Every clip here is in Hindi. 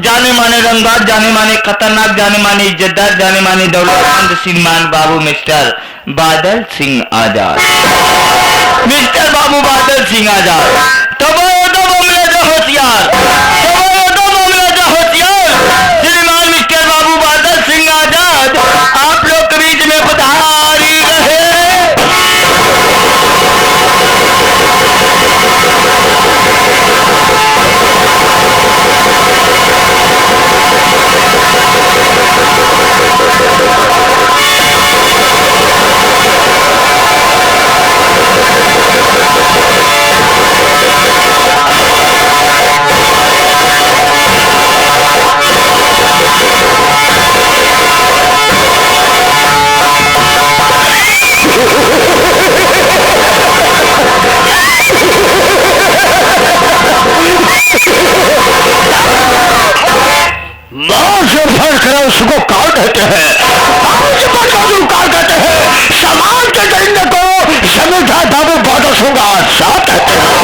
जाने माने रंगबाज, जाने माने खतरनाक, जाने माने इज्जतदार, जाने माने दौलतमंद श्रीमान बाबू मिस्टर बादल सिंह आजाद। मिस्टर बाबू बादल सिंह आजाद। तो मामला जो होशियार, श्रीमान मिस्टर बाबू बादल सिंह आजाद आप लोग के बीच में पधारी रहे। उसको काल कहते हैं, काल कहते हैं, समाज के दरिंदे को जमींदार बाबू बादल सिंह आजाद कहते हैं।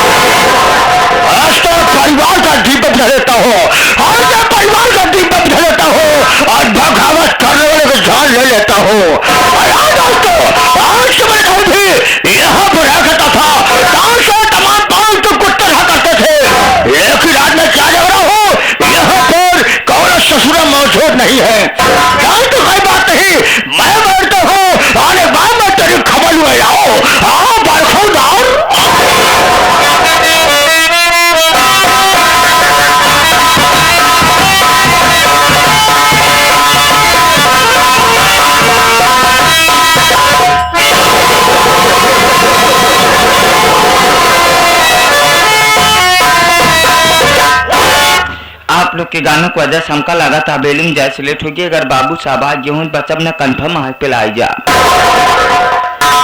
आज तो परिवार का दीपक जलेता हो, और जब परिवार का दीपक जलेता हो और बगावत करने वाले को जान ले लेता हो। और आज दोस्तों, आज के मैं भी यहाँ पर रह करता था, गांव से तमाम पालतू कुत्ते रहा करते थे, लेकिन आज मैं क्या जग रहा हूँ, यहाँ पर कौन ससुर मौजूद नहीं है। जान तो कोई बात नहीं, मैं बैठता हूँ आने बाद में तेरी खबर हुए आओ बरखौदार। आप लोग के गानों को वजह से हमका लगा था बेलूम जैसे लेट होगी। अगर बाबू साहब आज गेहूं बचब न कन्फर्म हाथ पे लाई जा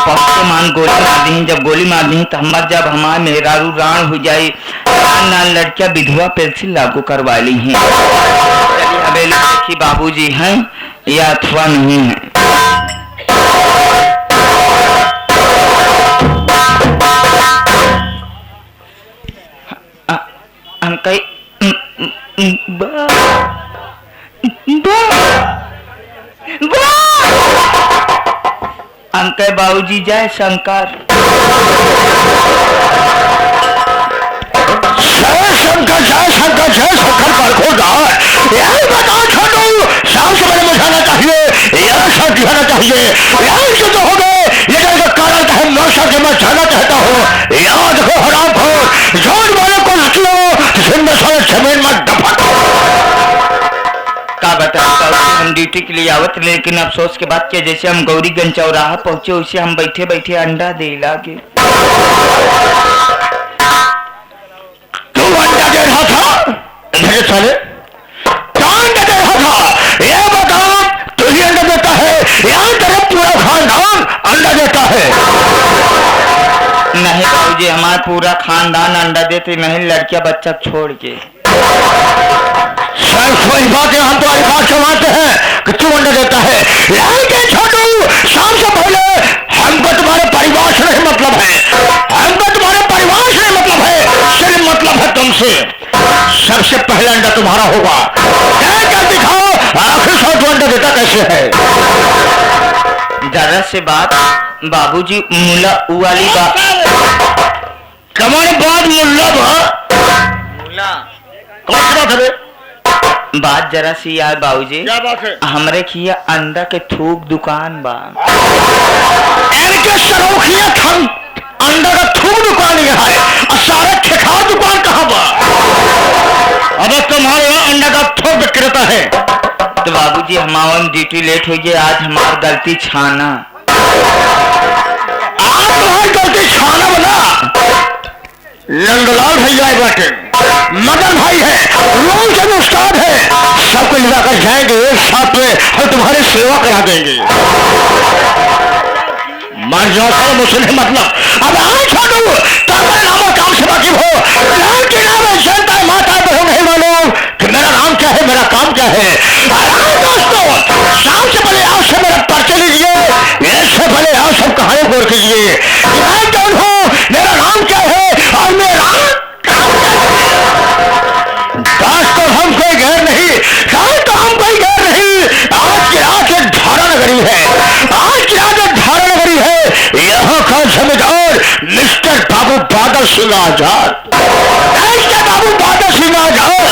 पक्के मान गोली मार दी। जब गोली मार दी तो हम जब हमारे मेहरारू राण हो जाए, नान लड़कियां विधवा पेंशन लागू करवा ली हैं। चलिए हवेली देखी बाबूजी हैं या अथवा नहीं है। अंकल अंकल बाबूजी जय शंकर। जय शंकर जय शंकर जय शंकर बरखौदार। यही बताओ छोटू, शाम से बड़े मचाना चाहिए या सब दिखाना चाहिए, यही से तो हो गए। लेकिन का कारण है नौशा के मैं जाना चाहता हूँ। याद हो हराम हो जोड़ वाले को जिंदा सारे जमीन में दफा का बता। हम ड्यूटी के लिए आवत, लेकिन अफसोस के बाद के जैसे हम गौरीगंज चौराहा पहुंचे उसे हम बैठे बैठे अंडा दे लागे। तू अंडा दे रहा था मेरे साले, अंडा दे रहा था। ये बताओ तू ही अंडा देता है या तेरा पूरा खानदान अंडा देता है? नहीं बाबूजी, हमारा पूरा खानदान अंडा देते नहीं, लड़कियां बच्चा छोड़ के। वही बात है, हम तुम्हारी बात समझते हैं कि तू अंडा देता है, लेकिन छोटू शाम से पहले हमको तुम्हारे परिवार से नहीं मतलब है, हमको तुम्हारे परिवार से नहीं मतलब है, सिर्फ मतलब है तुमसे। सबसे पहले अंडा तुम्हारा होगा। क्या दिखाओ आखिर सौ तू अंडा देता कैसे है? जरा से बात बाबूजी, मुल्ला वाली बात कमाने बाद मुल्ला कौन सी बात है? बात जरा सी यार बाबूजी, क्या बात है? हमरे किया अंडा के थूक दुकान बा। इनके सरोखिया थम अंडा का थूक दुकान यहाँ है और सारे ठेका दुकान कहाँ बा? अब तुम्हारे यहाँ अंडा का थूक विक्रेता है। तो बाबूजी हमारी ड्यूटी लेट हो गई, आज हमारी गलती छाना। आज तुम्हारी गलती छाना बना नंदलाल भैया बाटे, मदन भाई है, रोज के उस्ताद है, सबको लेकर जाएंगे एक साथ में और तुम्हारी सेवा करा देंगे। मर जाओ सर मुझसे नहीं मतलब। अब आज छोड़ू नाम काम से वाकिफ हो, नाम के नाम है जनता है, माता बहू नहीं मालूम कि मेरा नाम क्या है, मेरा काम क्या है। दोस्तों शाम से पहले आप से मेरा पर्चे लीजिए, इससे पहले आप सब कहानी गौर कीजिए। मैं कौन हूँ, मेरा नाम क्या है और मेरा दोस्तों हम कोई गैर नहीं, कहीं काम कोई घर नहीं। आज की रात एक धारा नगरी है, आज की रात एक धारा नगरी है। यहाँ का जमींदार मिस्टर बाबू बादल सिंह आजाद, मिस्टर बाबू बादल सिंह आजाद।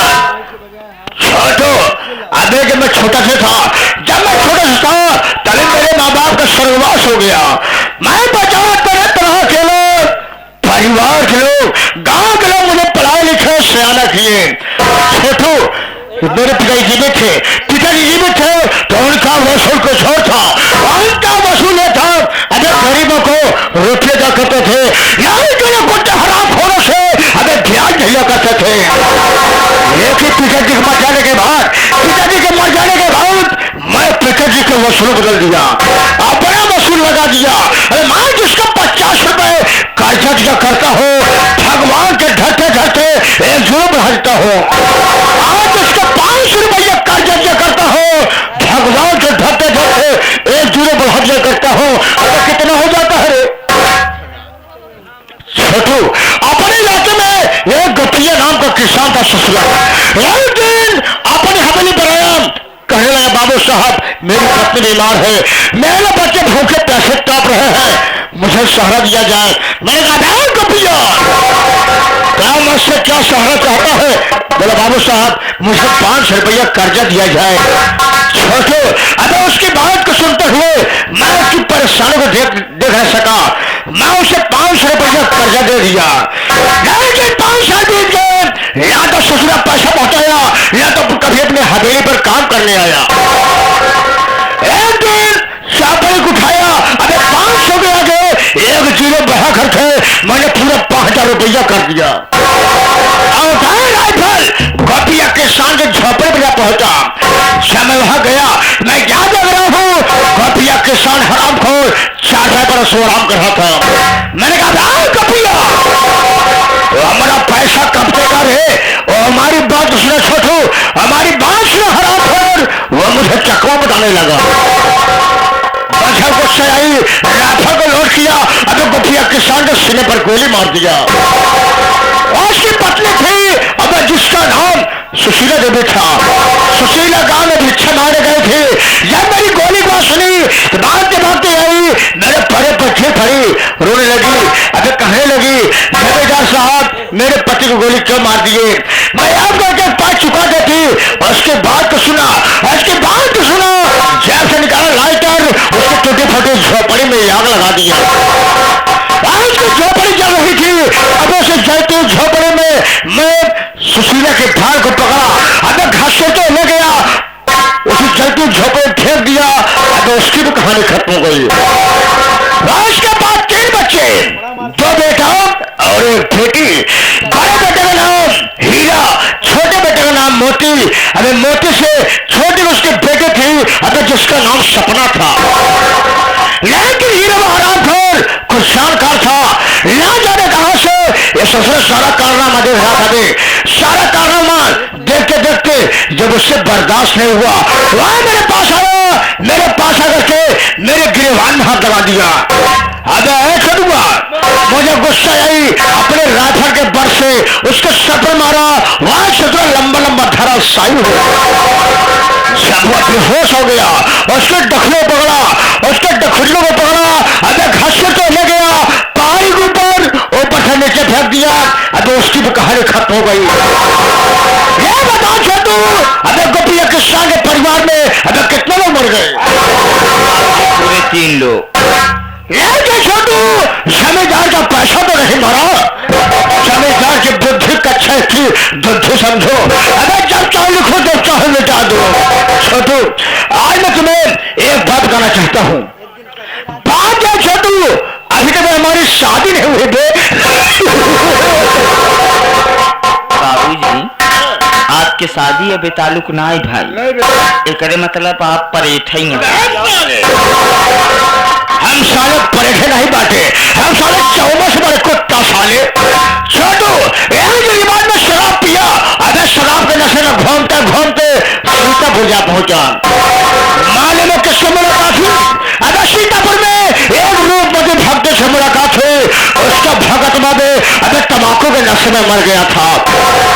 छोटो, अबे जब मैं छोटा सा था, जब मैं छोटा सा था तभी मेरे माँ बाप का स्वर्गवास हो गया। मैं बचा तरह तरह के लोग, परिवार के लोग, गांव के लोग मुझे पढ़ाए लिखे सयाना किए। छोटू, मेरे पिताजी जीवित थे, पिताजी जीवित थे तो उनका वसूल कुछ और था। उनका वसूल यह था, अगर गरीबों को रुपये दिया करते थे, यही जो कुछ हराम खोरों से हमें ब्याज दिया करते थे। लेकिन पिताजी के मर जाने के बाद, पिताजी के मर जाने के बाद मैं पिताजी के वसूल बदल दिया, अपना वसूल लगा दिया। अरे मैं जिसका 50 रुपए कर्जा दिया करता हूँ, भगवान के ढलते ढलते एक जुर्म हटता हूँ। आज जिसका 500 रुपया कर्जा दिया करता हूँ, भगवान के ढलते ढलते एक जुर्म हट करता हूँ। अगर कितना हो जाता है छोटू, अपने इलाके में एक गपिया नाम का किसान था ससुरा। एक दिन अपनी हवेली पर आया, कहने लगा बाबू साहब मेरी पत्नी बीमार है, मेरे बच्चे भूखे पैसे ताप रहे हैं, मुझे सहारा दिया जाए। मैंने कहा गपिया क्या मुझसे क्या सहारा चाहता है? बोला बाबू साहब मुझे 500 रुपया कर्जा दिया जाए। छोटो, अबे उसकी बात को सुनते हुए मैं उसकी परेशानी को देख नहीं सका, मैं उसे 500 रुपया कर्जा दे दिया। लेकिन 5 साल बीत गए, या तो ससुरा पैसा पहुंचाया या तो कभी अपने हवेली पर काम करने आया। एक दिन साबरी को उठाया, अबे 500 के आगे एक जीरो बढ़ा करके मैंने पूरा 5000 रुपया कर दिया। राइफल गोपिया किसान के झोपड़े पर पहुंचा। समय वहां गया, मैं क्या देख रहा हूँ, गोपिया किसान हराम खोर 4 पर सो आराम कर रहा था। मैंने कहा गोपिया तो हमारा पैसा कब तक है? और हमारी बात सुने छोटू, हमारी बात सुने हराम खोर। वो मुझे चकवा बताने लगा, गुस्सा आई, राफा को लोड किया, अबे गोपिया किसान के सीने पर गोली मार दिया। उसकी पत्नी थी, अब जिसका नाम सुशीला देवी था। सुशीला गांव में भिक्षा मारे गए थे। जब मेरी गोली बात सुनी तो भागते भागते आई, मेरे परे पर गिर पड़ी, रोने लगी। अबे कहने लगी जमींदार साहब मेरे पति को गोली क्यों मार दिए? मैं आपको एक पास चुका देती। उसके बाद तो सुना, उसके बाद तो सुना, जैसे निकाला लाइटर उसके टूटे फटे झोपड़ी में आग लगा दिया। झोपड़ी जल रही थी, अब उसे जलती झोपड़ी में मैं सुशीला के भार को पकड़ा, अब घास से तो ले गया, उसे जलती झोपड़ी फेंक दिया। अब उसकी भी कहानी खत्म हो गई। उसके बाद 3 बच्चे, 2 बेटा और 1 बेटी। बड़े बेटे का नाम हीरा, छोटे बेटे का नाम मोती। अबे मोती से छोटी उसके बेटे थी, अब जिसका नाम सपना था। लेकिन हीरा हराम खोर कुछ जानकार था, ना जाने कहां से ये ससुर सारा कारनामा देख रहा था। सारा कारनामा देखते देखते जब उससे बर्दाश्त नहीं हुआ, वह मेरे पास आया, मेरे पास आकर के मेरे गिरवान में हाथ लगा दिया। अबे करूंगा, मुझे गुस्सा आई, अपने राइफल के बर से उसके सर पर मारा। वह ससुर लंबा लंबा धरा साई हो गया। जब वो बेहोश हो गया, उसके डखलों पकड़ा, उसके डखलों को पकड़ा, अबे घास से तो ले गया, पहाड़ी के ऊपर से नीचे फेंक दिया। अबे उसकी भी कहानी खत्म हो गई। ये बता छोटू, अबे गोपिया किसान के परिवार में अबे कितने लोग मर गए? पूरे 3 लोग। ये छोटू, जमींदार का पैसा तो नहीं मरा, जमींदार की बुद्धि कच्चा थी, बुद्धि समझो। अबे जब चाहे लिखो जब चाहे मिटा दो। छोटू, आज मैं तुम्हें एक बात कहना चाहता हूँ। बात है छोटू, अभी तक हमारी शादी नहीं हुई थे। बाबूजी आपके शादी अभी ताल्लुक ना है भाई, एक मतलब आप परेठे ही हैं। हम साले परेठे नहीं बांटे, हम साले 14 से बड़े कुत्ता साले। छोटू, एक जरीबान में शराब पिया, अबे शराब के नशे में घूमते घूमते सीतापुर पहुंचा। माले में किससे मुलाकात हुई? अबे सीतापुर में एक रूपमती भक्त से मुलाकात हुई। उसका भगत बाबे अबे तंबाकू के नशे में मर गया था।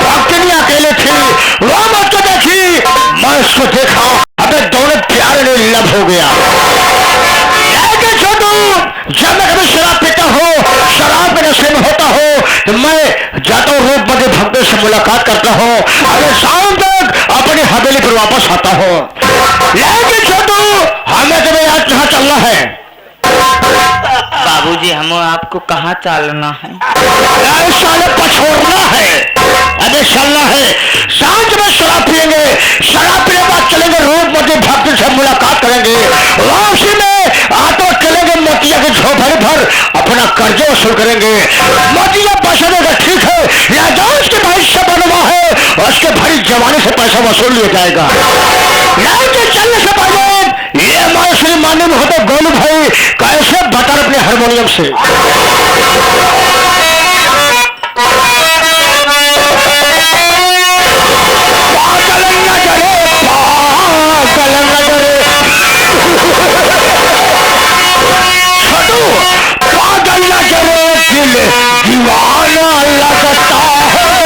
भक्तनी अकेले थी, वो मत देखी हो गया। लेकिन छोटू, जब मैं कभी शराब पीता हूँ, शराब के नशे में होता हूँ, तो मैं जाता हूँ रूप मध्य भक्तों से मुलाकात करता हूँ, अगर शाम तक अपनी हवेली पर वापस आता हूँ। लेकिन छोटू, हमें तुम्हें आज कहाँ चलना है? बाबूजी, हम आपको कहाँ चलना है? साले पछोड़ना है, अरे चलना है। सांझ में शराब पिएंगे, शराब पीने बाद चलेंगे रूप मध्य भक्त से मुलाकात करेंगे, वापसी में आटो चलेंगे मोतिया के झोपड़े पर, अपना कर्ज वसूल करेंगे। मोतिया पैसा देगा, ठीक है, या जो उसके भाई से बनवा है उसके भाई जवानी से पैसा वसूल लिया जाएगा। लेकिन चलने से पहले ये हमारे श्री माननीय होते गोलू भाई कैसे बता अपने हारमोनियम से। छोटू, पागल न करे दिल दीवाना लगता है।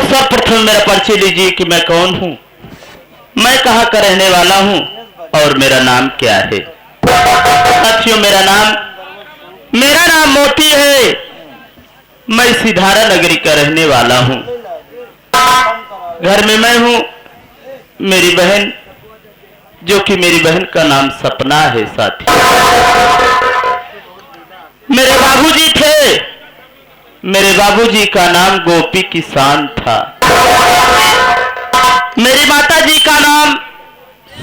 सर्वप्रथम मेरा परिचय लीजिए कि मैं कौन हूँ, मैं कहाँ का रहने वाला हूँ और मेरा नाम क्या है। साथियों, मेरा नाम मोती है। मैं सिधारा नगरी का रहने वाला हूँ। घर में मैं हूं, मेरी बहन, जो कि मेरी बहन का नाम सपना है साथी। मेरे बाबूजी थे, मेरे बाबूजी का नाम गोपी किसान था। मेरी माता जी का नाम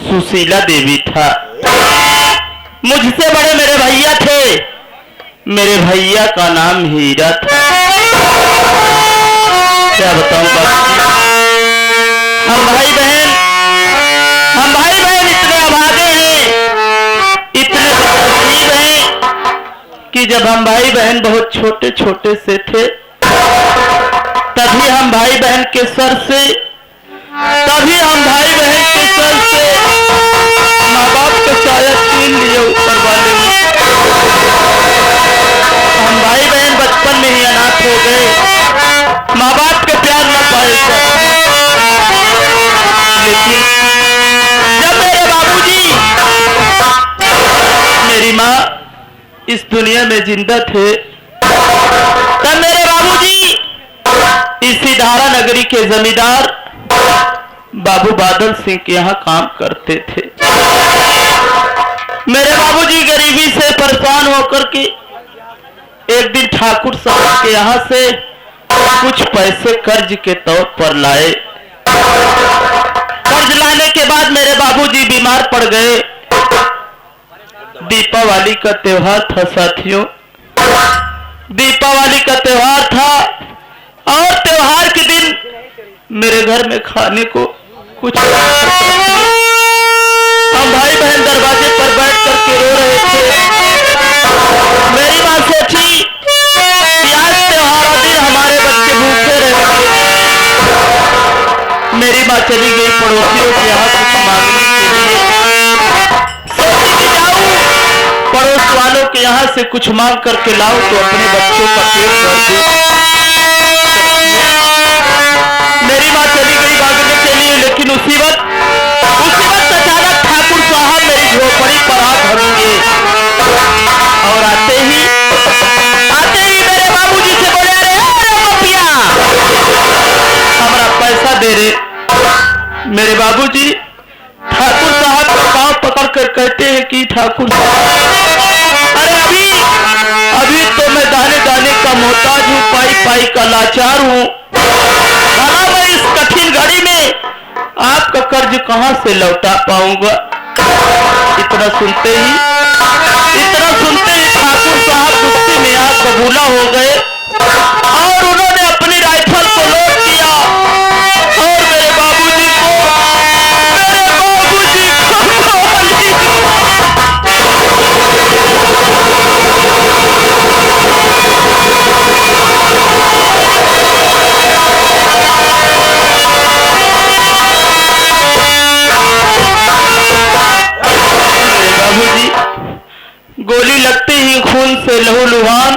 सुशीला देवी था। मुझसे बड़े मेरे भैया थे, मेरे भैया का नाम हीरा था। क्या बताऊं बाबूजी, हम भाई बहन इतने अभागे हैं, इतने नसीब हैं कि जब हम भाई बहन बहुत छोटे छोटे से थे, तभी हम भाई बहन के सर से माँ बाप का साया छीन लिए ऊपर वाले ने। हम भाई बहन बचपन में ही अनाथ हो गए, माँ बाप के प्यार न पाए। लेकिन जब मेरे बाबूजी, मेरी माँ इस दुनिया में जिंदा थे, तब मेरे बाबूजी इसी धारा नगरी के जमींदार बाबू बादल सिंह के यहाँ काम करते थे। मेरे बाबूजी गरीबी से परेशान होकर के एक दिन ठाकुर साहब के यहाँ से कुछ पैसे कर्ज के तौर पर लाए। कर्ज लाने के बाद मेरे बाबूजी बीमार पड़ गए। दीपावली का त्योहार था साथियों, दीपावली का त्योहार था, और त्योहार के दिन मेरे घर में खाने को कुछ, हम भाई बहन दरवाजे पर बैठ करके रो रहे थे। मेरी माँ सोची कि आज त्योहार दिन हमारे बच्चे भूखे रहेंगे। मेरी माँ चली गई पड़ोसियों के यहाँ कुछ मांगने के लिए। सोची कि जाऊं पड़ोस वालों के यहाँ से कुछ मांग करके लाऊं तो अपने बच्चों का पेट भर दूं। मेरी माँ चली गई भागने के लिए, लेकिन उसी वक्त अचानक ठाकुर साहब मेरी झोपड़ी पर आ धरेंगे, और आते ही मेरे बाबूजी से बोले, अरे पपिया हमारा पैसा दे रे। मेरे बाबूजी ठाकुर साहब का पांव पकड़ कर कहते हैं कि ठाकुर साहब, अरे अभी तो मैं दाने दाने का मोहताज हूँ, पाई का लाचार हूँ। मैं इस कठिन घड़ी में आपका कर्ज कहां से लौटा पाऊंगा। इतना सुनते ही ठाकुर साहब गुस्से में आग बबूला हो गए, और उन्होंने अपनी राइफल को लोड किया और मेरे बाबूजी को गोली लगते ही खून से लहूलुहान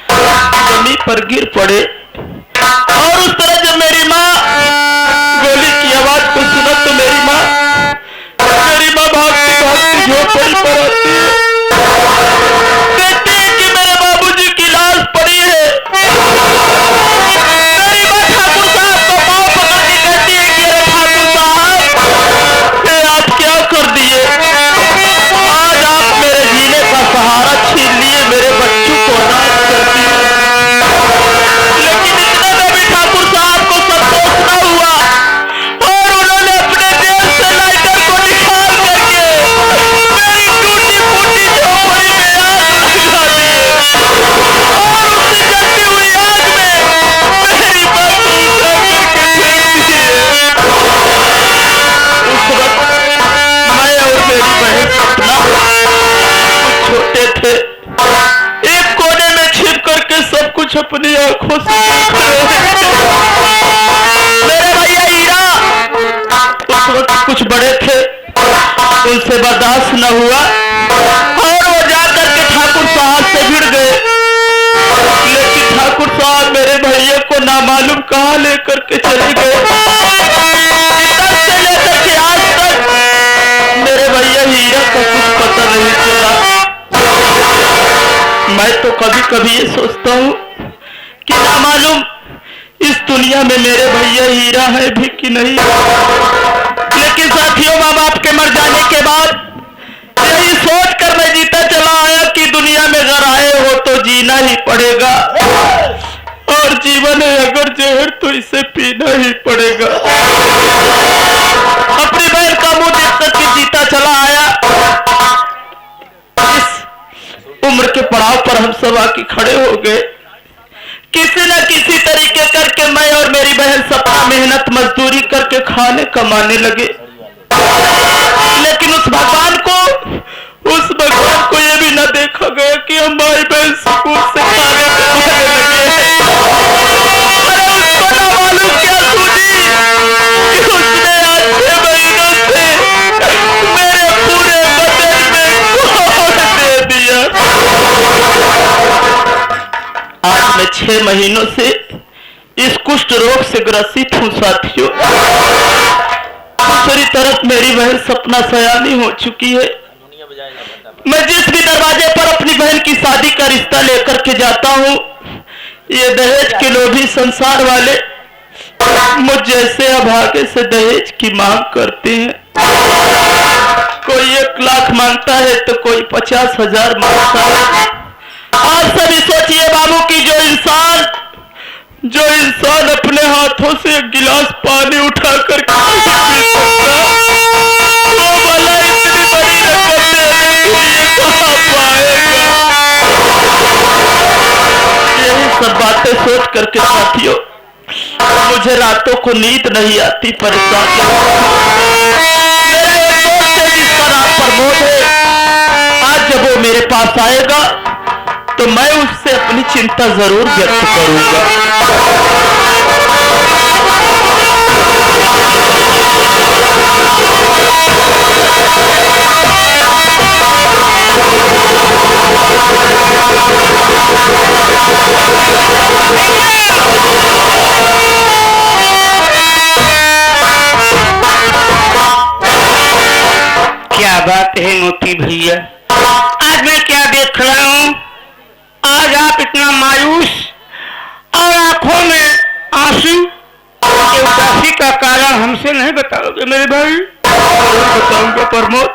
जमीन पर गिर पड़े। और उस तरह जब मेरी माँ गोली की आवाज को सुना तो मेरी माँ भागती भागती झोपड़ी पर आती है। देखती है कि मेरे बाबूजी की लाश पड़ी है। मेरी माँ ठाकुर साहब को पाँव पकड़ के कहती है कि अरे ठाकुर साहब, ये आप क्या कर दिए? आज आप मेरे जीने का सहारा छीन लिए, मेरे बच्चों को अनाथ कर दिए। लेकिन इतना में भी ठाकुर साहब को संतोष न हुआ, और उन्होंने अपने देश से लाइटर को निकाल करके मेरी टूटी फूटी झोपड़ी में आग लगा दी, और उससे जलती हुई आग में मेरी बच्ची को करके फेंक दिए। उस वक्त मैं और मेरी बहन सपना छोटे थे, एक कोने में छिप करके सब कुछ अपनी आंखों से देख रहे थे। मेरे भैया हीरा उस वक्त कुछ बड़े थे, उनसे बर्दाश्त न हुआ, और वो जाकर के ठाकुर साहब से भिड़ गए। लेकिन ठाकुर साहब मेरे भैया को नामालूम कहाँ लेकर के चले गए। तब से लेकर के आज तक मेरे भैया हीरा का कुछ पता नहीं चला। मैं तो कभी कभी ये सोचता हूँ कि ना मालूम इस दुनिया में मेरे भैया हीरा है भी कि नहीं। लेकिन साथियों, माँ बाप के मर जाने के बाद यही सोच कर मैं जीता चला आया कि दुनिया में अगर आए हो तो जीना ही पड़ेगा, और जीवन है अगर जहर तो इसे पीना ही पड़ेगा। अपनी बहन का मुंह देख करके जीता चला आया। इस उम्र के पड़ाव पर हम सब आके खड़े हो गए। किसी न किसी तरीके करके मैं और मेरी बहन सबका मेहनत मजदूरी करके खाने कमाने लगे। लेकिन उस भगवान को ये भी न देखा गया कि हमारी बहन स्कूल से खाने कमाने लगे। अरे उसको ना मालूम क्या सूझी कि उसने आज 6 महीनों से मेरे पूरे बदन में कोड़ दे दिया। आज मैं 6 महीनों से इस कुष्ठ रोग से ग्रसित हूँ साथियों। दूसरी तरफ मेरी बहन सपना सयानी हो चुकी है। मैं जिस भी दरवाजे पर अपनी बहन की शादी का रिश्ता लेकर के जाता हूँ, ये दहेज के लोभी संसार वाले मुझ जैसे अभागे से दहेज की मांग करते हैं। कोई 1 लाख मांगता है तो कोई 50,000 मांगता है। आप सभी सोचिए बाबू की जो इंसान अपने हाथों से 1 गिलास पानी उठाकर वो भला इतनी बड़ी रकम देने के लिए कहाँ पाएगा। यही सब बातें सोच करके साथियों मुझे रातों को नींद नहीं आती, परेशान। मेरा एक दोस्त है जिसका नाम प्रमोद है। आज जब वो मेरे पास आएगा तो मैं उससे अपनी चिंता जरूर व्यक्त करूंगा। क्या बात है मोती भैया, आज मैं क्या देख रहा हूँ? आज आप इतना मायूस और आंखों में आंसू, उदासी का कारण हमसे नहीं बताओगे मेरे भाई? बताऊंगा प्रमोद,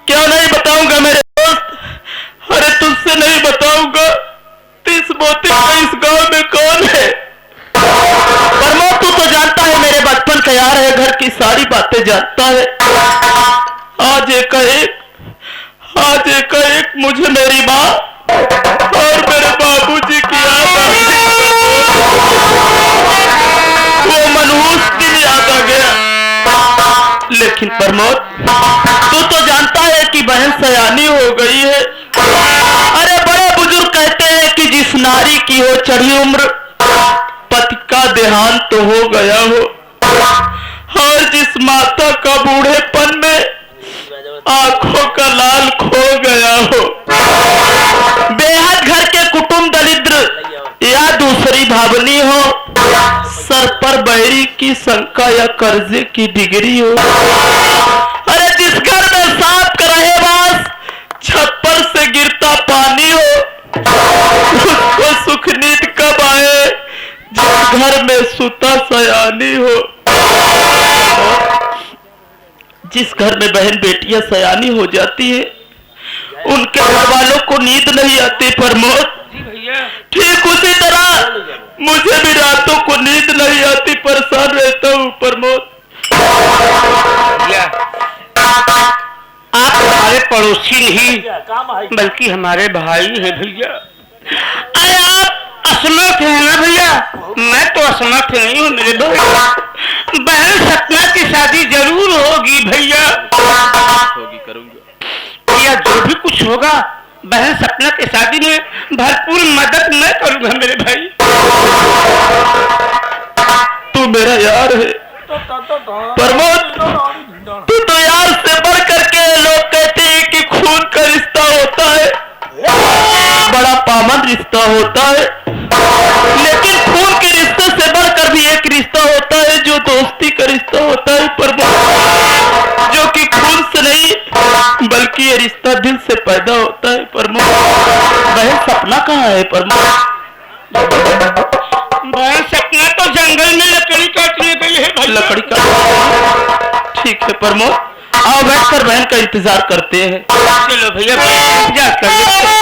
क्यों नहीं बताऊंगा मेरे दोस्त। अरे तुझसे नहीं बताऊंगा तो इस मोती का इस गांव में कौन है? प्रमोद तू तो जानता है मेरे बचपन का यार है, घर की सारी बातें जानता है। आज एक मुझे मेरी माँ और मेरे बाबूजी की याद आ गई। वो मनहूस दिन याद आ गया। लेकिन प्रमोद तू तो जानता है कि बहन सयानी हो गई है। अरे बड़े बुजुर्ग कहते हैं कि जिस नारी की हो चढ़ी उम्र, पति का देहांत तो हो गया हो, और जिस माता का बूढ़ेपन में आंखों का लाल खो गया हो, बेहद घर के कुटुंब दरिद्र या दूसरी भावनी हो, सर पर बैरी की शंका या कर्जे की डिग्री हो। अरे जिस घर में सांप का रहेवास, छप्पर से गिरता पानी हो, उसको सुख नींद कब आए जिस घर में सुता सयानी हो। जिस घर में बहन बेटियां सयानी हो जाती है उनके घर वालों को नींद नहीं आती प्रमोद। ठीक उसी तरह मुझे भी रातों को नींद नहीं आती, परेशान रहता हूँ प्रमोद। आप हमारे पड़ोसी नहीं बल्कि हमारे भाई हैं भैया। अरे आप असमर्थ हैं ना भैया? मैं तो असमर्थ नहीं हूँ मेरे भाई। बहन सपना की शादी जरूर होगी भैया, होगी करूंगा। या जो भी कुछ होगा बहन सपना की शादी में भरपूर मदद मैं करूंगा मेरे भाई। तू मेरा यार है प्रमोद, तू तो यार से बढ़ करके। लोग कहते हैं कि खून का रिश्ता होता है, बड़ा पावन रिश्ता होता है, लेकिन खून के रिश्ते से बढ़कर भी एक रिश्ता होता है जो दोस्ती का रिश्ता होता है प्रमोद, जो कि खून से नहीं बल्कि ये रिश्ता दिल से पैदा होता है प्रमोद। बहन सपना कहाँ है प्रमोद? बहन सपना लकड़ी का। ठीक है प्रमोद, आओ बैठकर बहन का इंतजार करते हैं। चलो भैया इंतजार कर लेते हैं।